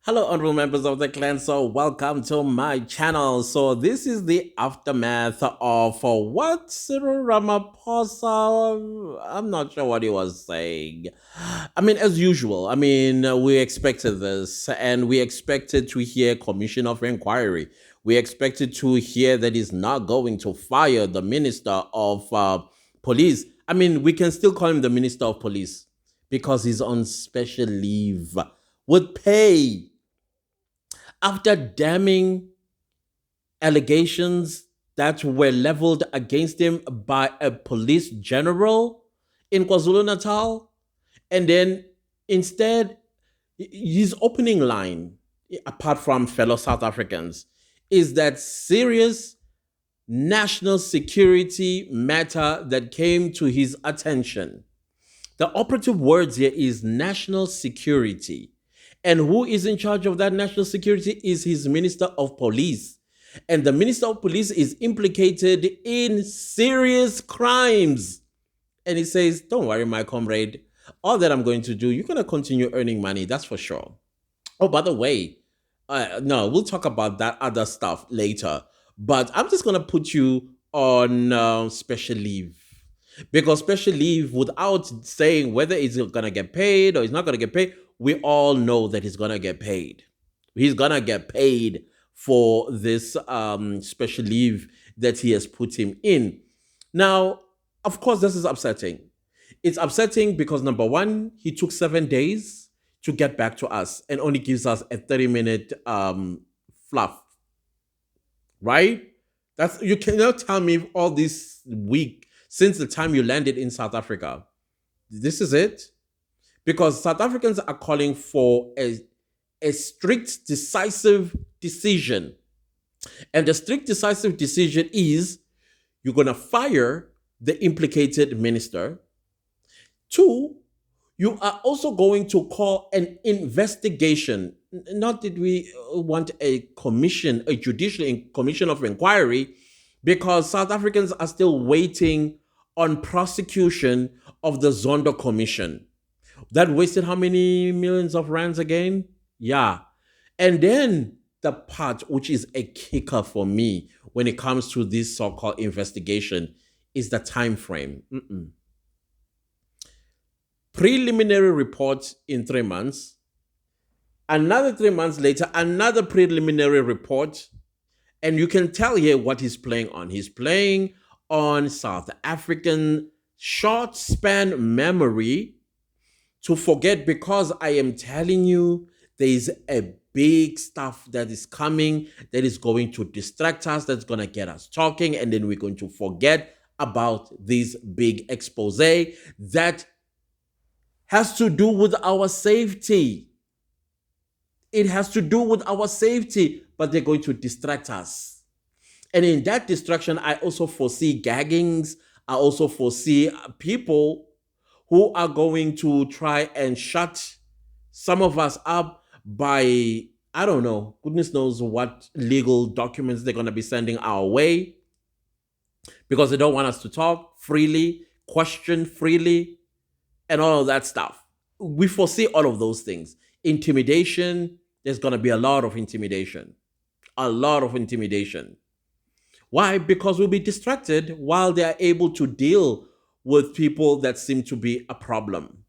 Hello, honorable members of the clan. So, welcome to my channel. So, this is the aftermath of what Cyril Ramaphosa. I'm not sure what he was saying. I mean, as usual, we expected this and we expected to hear Commission of Inquiry. We expected to hear that he's not going to fire the Minister of Police. I mean, we can still call him the Minister of Police because he's on special leave with pay after damning allegations that were leveled against him by a police general in KwaZulu Natal. And then instead, his opening line, apart from fellow South Africans, is that serious national security matter that came to his attention. The operative words here is national security. And who is in charge of that national security is his Minister of Police. And the Minister of Police is implicated in serious crimes. And he says, don't worry, my comrade. All that I'm going to do, you're going to continue earning money. That's for sure. Oh, by the way, no, we'll talk about that other stuff later. But I'm just going to put you on special leave. Because special leave, without saying whether he's going to get paid or he's not going to get paid, we all know that he's going to get paid. He's going to get paid for this special leave that he has put him in. Now, of course, this is upsetting. It's upsetting because, number one, he took 7 days to get back to us and only gives us a 30-minute fluff. Right? You cannot tell me all this week since the time you landed in South Africa. This is it. Because South Africans are calling for a strict, decisive decision. And the strict, decisive decision is you're going to fire the implicated minister. Two, you are also going to call an investigation. Not that we want a commission, a judicial commission of inquiry, because South Africans are still waiting on prosecution of the Zondo Commission. That wasted how many millions of rands again? Yeah. And then the part which is a kicker for me when it comes to this so-called investigation is the time frame. Preliminary report in 3 months. Another 3 months later, another preliminary report. And you can tell here what he's playing on. He's playing on South African short span memory to forget, because I am telling you, there is a big stuff that is coming that is going to distract us, that's going to get us talking, and then we're going to forget about this big expose that has to do with our safety. It has to do with our safety, but they're going to distract us. And in that distraction, I also foresee gaggings. I also foresee people who are going to try and shut some of us up by, I don't know, goodness knows what legal documents they're going to be sending our way, because they don't want us to talk freely, question freely, and all of that stuff. We foresee all of those things. Intimidation, there's going to be a lot of intimidation. A lot of intimidation. Why? Because we'll be distracted while they are able to deal with people that seem to be a problem.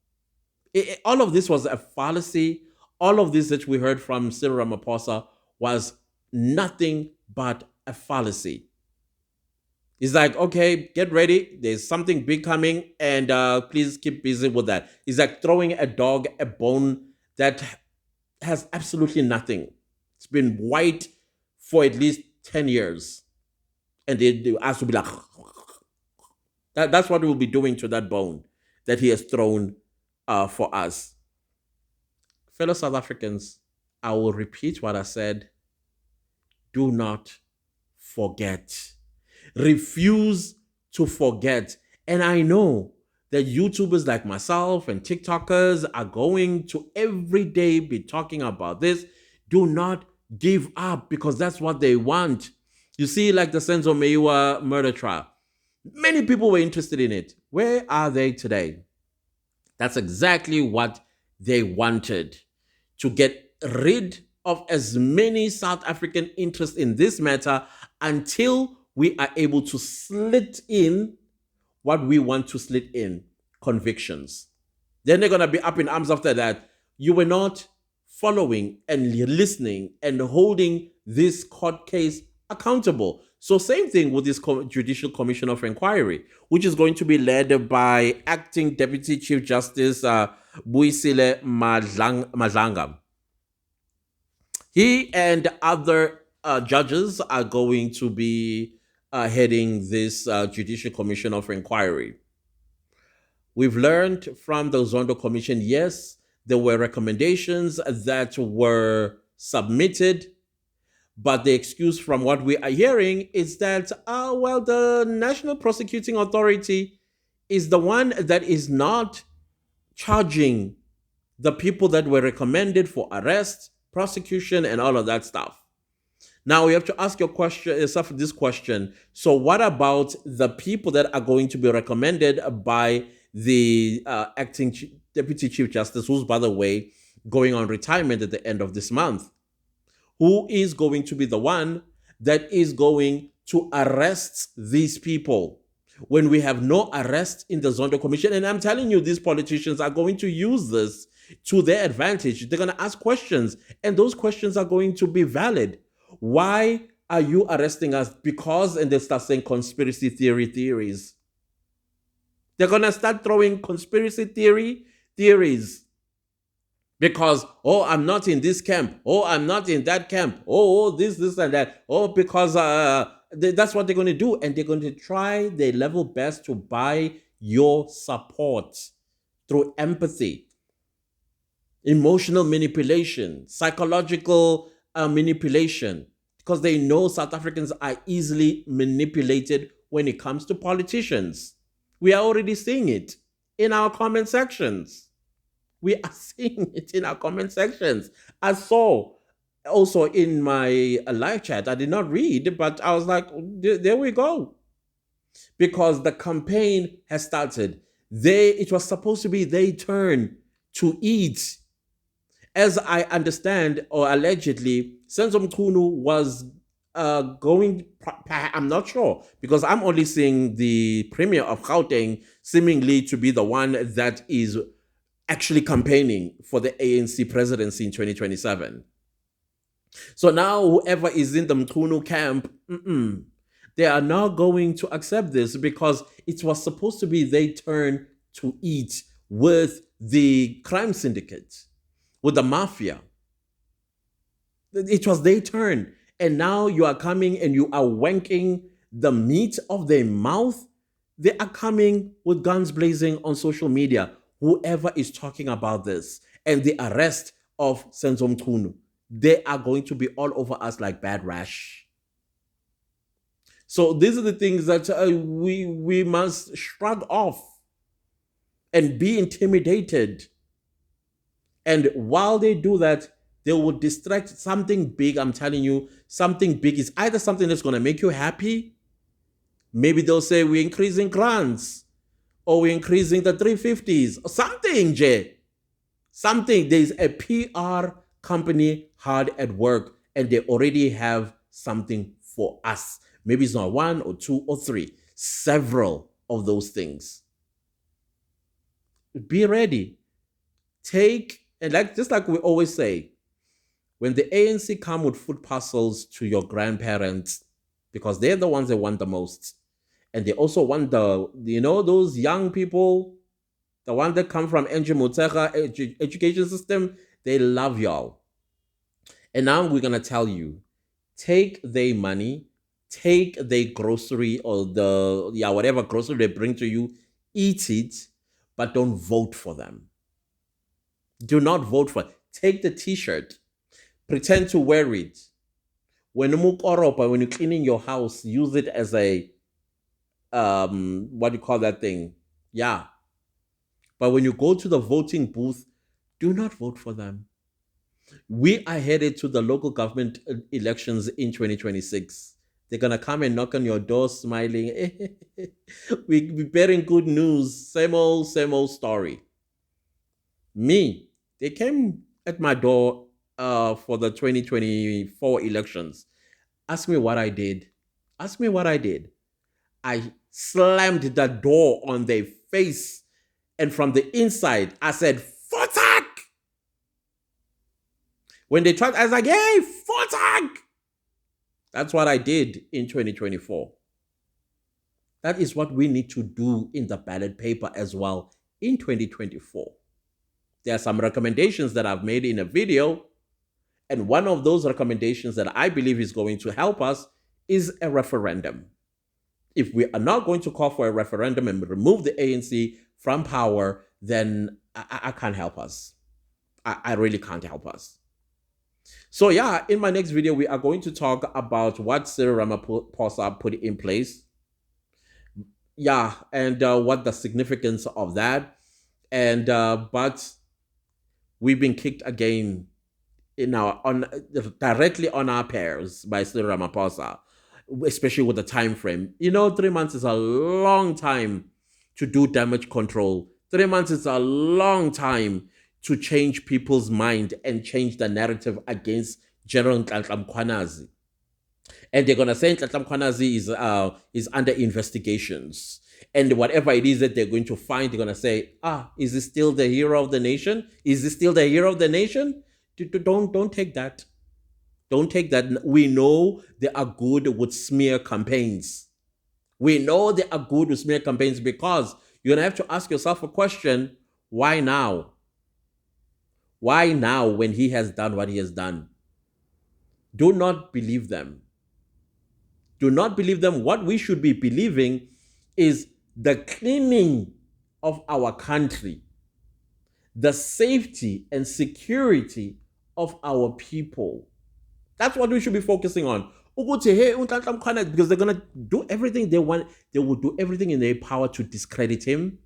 All of this was a fallacy. All of this that we heard from Cyril Ramaphosa was nothing but a fallacy. It's like, okay, get ready. There's something big coming, and please keep busy with that. It's like throwing a dog a bone that has absolutely nothing. It's been white for at least 10 years. And they has to be like, that's what we'll be doing to that bone that he has thrown for us. Fellow South Africans, I will repeat what I said. Do not forget. Refuse to forget. And I know that YouTubers like myself and TikTokers are going to every day be talking about this. Do not give up, because that's what they want. You see, like the Senzo Mchunu murder trial. Many people were interested in it. Where are they today? That's exactly what they wanted. To get rid of as many South African interests in this matter until we are able to slit in what we want to slit in convictions. Then they're going to be up in arms after that. You were not following and listening and holding this court case accountable. So, same thing with this Judicial Commission of Inquiry, which is going to be led by Acting Deputy Chief Justice Buisile Madlanga. He and other judges are going to be heading this Judicial Commission of Inquiry. We've learned from the Zondo Commission, yes, there were recommendations that were submitted, but the excuse from what we are hearing is that, well, the National Prosecuting Authority is the one that is not charging the people that were recommended for arrest, prosecution, and all of that stuff. Now we have to ask yourself this question. So what about the people that are going to be recommended by the acting Deputy Chief Justice, who's, by the way, going on retirement at the end of this month? Who is going to be the one that is going to arrest these people when we have no arrest in the Zondo Commission? And I'm telling you, these politicians are going to use this to their advantage. They're going to ask questions, and those questions are going to be valid. Why are you arresting us? Because, and they start saying conspiracy theories. They're going to start throwing conspiracy theories. Because, oh, I'm not in this camp. Oh, I'm not in that camp. Oh, this, and that. Oh, because that's what they're going to do. And they're going to try their level best to buy your support through empathy, emotional manipulation, psychological manipulation. Because they know South Africans are easily manipulated when it comes to politicians. We are already seeing it in our comment sections. We are seeing it in our comment sections. I saw also in my live chat, I did not read, but I was like, there we go. Because the campaign has started. It was supposed to be their turn to eat. As I understand, or allegedly, Senzo Mchunu was going, I'm not sure, because I'm only seeing the Premier of Gauteng seemingly to be the one that is actually campaigning for the ANC presidency in 2027. So now whoever is in the Mchunu camp, they are now going to accept this because it was supposed to be their turn to eat with the crime syndicate, with the mafia. It was their turn. And now you are coming and you are wanking the meat of their mouth. They are coming with guns blazing on social media. Whoever is talking about this and the arrest of Senzo Mchunu, they are going to be all over us like bad rash. So these are the things that we must shrug off and be intimidated. And while they do that, they will distract something big. I'm telling you, something big is either something that's going to make you happy. Maybe they'll say we're increasing grants, or we're increasing the 350s, or something, Jay. Something. There's a PR company hard at work, and they already have something for us. Maybe it's not one or two or three, several of those things. Be ready. And just like we always say, when the ANC come with food parcels to your grandparents, because they're the ones that want the most, and they also want those young people, the ones that come from NG Mutega education system, they love y'all. And now we're going to tell you, take their money, take their grocery or whatever grocery they bring to you, eat it, but don't vote for them. Do not vote for it. Take the t-shirt, pretend to wear it. When you're cleaning your house, use it as a what do you call that thing? Yeah. But when you go to the voting booth, do not vote for them. We are headed to the local government elections in 2026. They're going to come and knock on your door smiling. We're bearing good news. Same old story. They came at my door for the 2024 elections. Ask me what I did. Ask me what I did. I slammed the door on their face, and from the inside, I said, "Fotak!" When they tried, I was like, "Hey, Fotak!" That's what I did in 2024. That is what we need to do in the ballot paper as well in 2024. There are some recommendations that I've made in a video, and one of those recommendations that I believe is going to help us is a referendum. If we are not going to call for a referendum and remove the ANC from power, then I can't help us. I really can't help us. So yeah, in my next video, we are going to talk about what Cyril Ramaphosa put in place. Yeah, and what the significance of that. And but we've been kicked again directly on our pairs by Cyril Ramaphosa, especially with the time frame. 3 months is a long time to do damage control. 3 months is a long time to change people's mind and change the narrative against General Mkhwanazi. And they're gonna say Mkhwanazi is under investigations. And whatever it is that they're going to find, they're gonna say, is he still the hero of the nation? Is he still the hero of the nation? Don't take that. Don't take that. We know they are good with smear campaigns. We know they are good with smear campaigns because you're gonna have to ask yourself a question: why now? Why now when he has done what he has done? Do not believe them. Do not believe them. What we should be believing is the cleaning of our country, the safety and security of our people. That's what we should be focusing on. Because they're going to do everything they want. They will do everything in their power to discredit him.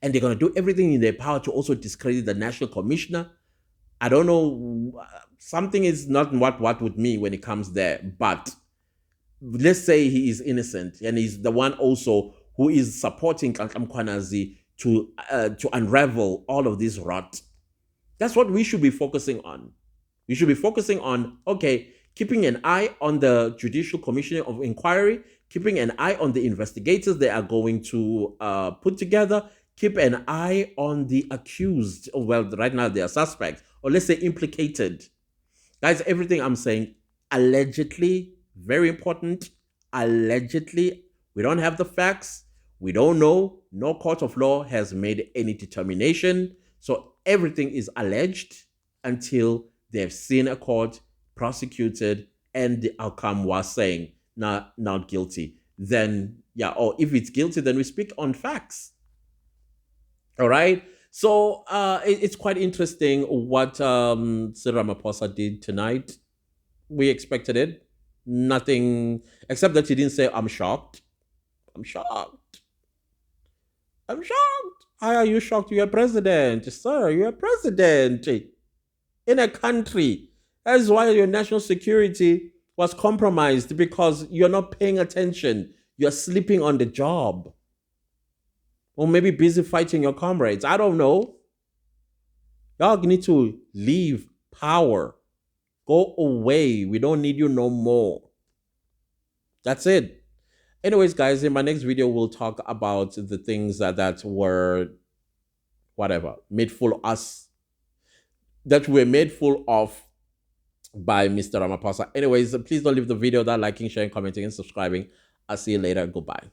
And they're going to do everything in their power to also discredit the national commissioner. I don't know. Something is not what with me when it comes there. But let's say he is innocent and he's the one also who is supporting Mkhwanazi to unravel all of this rot. That's what we should be focusing on. We should be focusing on, okay, keeping an eye on the Judicial Commission of Inquiry, keeping an eye on the investigators they are going to put together, keep an eye on the accused. Well, right now they are suspects, or let's say implicated. Guys, everything I'm saying, allegedly, very important, allegedly, we don't have the facts, we don't know, no court of law has made any determination, so everything is alleged until they've seen a court, prosecuted, and the outcome was saying not guilty. Then, yeah, or if it's guilty, then we speak on facts. All right? So it's quite interesting what Cyril Ramaphosa did tonight. We expected it. Nothing, except that he didn't say, I'm shocked. I'm shocked. I'm shocked. How are you shocked? You're a president. Sir, you're a president in a country. That is why your national security was compromised, because you're not paying attention. You're sleeping on the job. Or maybe busy fighting your comrades. I don't know. Y'all need to leave power. Go away. We don't need you no more. That's it. Anyways, guys, in my next video, we'll talk about the things that were, whatever, made full us, that were made full of by Mr. Ramaphosa. Anyways, please don't leave the video without liking, sharing, commenting, and subscribing. I'll see you later. Goodbye.